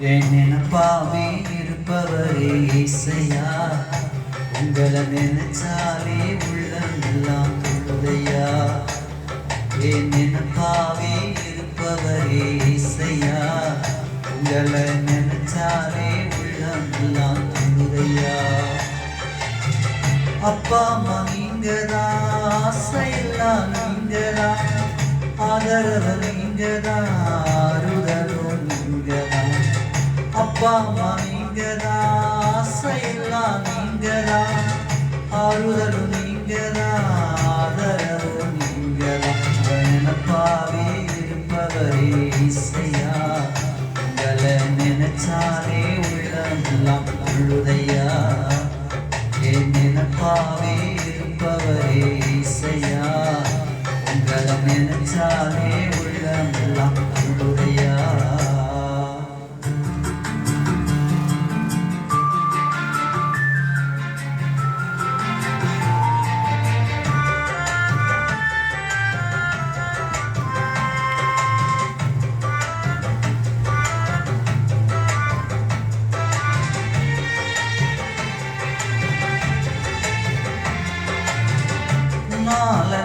என் நினைப்பாவே இருப்பவரே இசையா, உங்களை நினைச்சாலே உள்ளமெல்லாம் தொழுதையா. என் நினைப்பாவே இருப்பவரே இசையா, உங்களை நினைச்சாலே உள்ளமெல்லாம் தொழுதையா. அப்பா அம்மா நீங்கதான், ஆசையெல்லாம் நீங்கதான், ஆதரவு நீங்கதான், ஆறுதலும் நீங்கதான். அப்பா அம்மா நீங்கதான், ஆசையெல்லாம் நீங்கதான், ஆறுதலும் நீங்கதான், ஆதரவு நீங்கதான். நினைப்பாவே இருப்பவரே இசையா, உங்களை நினைச்சாலே உள்ளமெல்லாம் தொழுதையா. என் நினைப்பாவே இருப்பவரே இசையா, உங்களை நினைச்சாலே உள்ளமெல்லாம் தொழுதையா.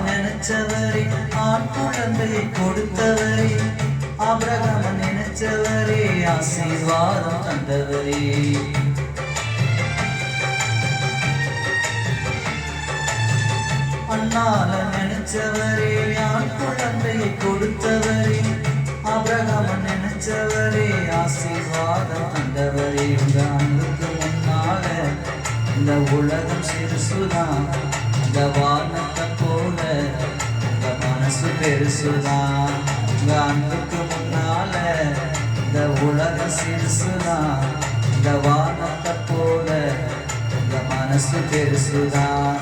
நினைச்சவரே, ஆண் குழந்தையை கொடுத்தவரே, ஆபிரகாம நினைச்சவரே, ஆசீர்வாதம் தந்தவரே. அண்ணால நினைச்சவரே, ஆண் குழந்தையை கொடுத்தவரே, ஆபிரகாம நினைச்சவரே, ஆசீர்வாதம் தந்தவரே. உங்க அன்புக்கு முன்னால இந்த உலகம் சிறுசுதான், இந்த வானத்தை போல உங்க மனசு பெருசுதான். உங்க அன்புக்கு முன்னால இந்த உலகம் சிறுசுதான், இந்த வானத்தை போல உங்க மனசு பெருசுதான்.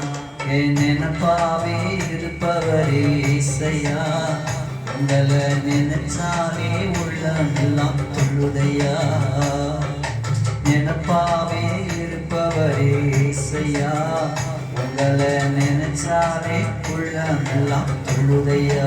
என் நினைப்பாவே இருப்பவரே இசையா, உங்களை நினைச்சாலே உள்ளமெல்லாம் தொழுதையா. நினைப்பாவே இருப்பவரே இசையா, உங்களை நினைச்சாலே உள்ளமெல்லாம் தொழுதையா.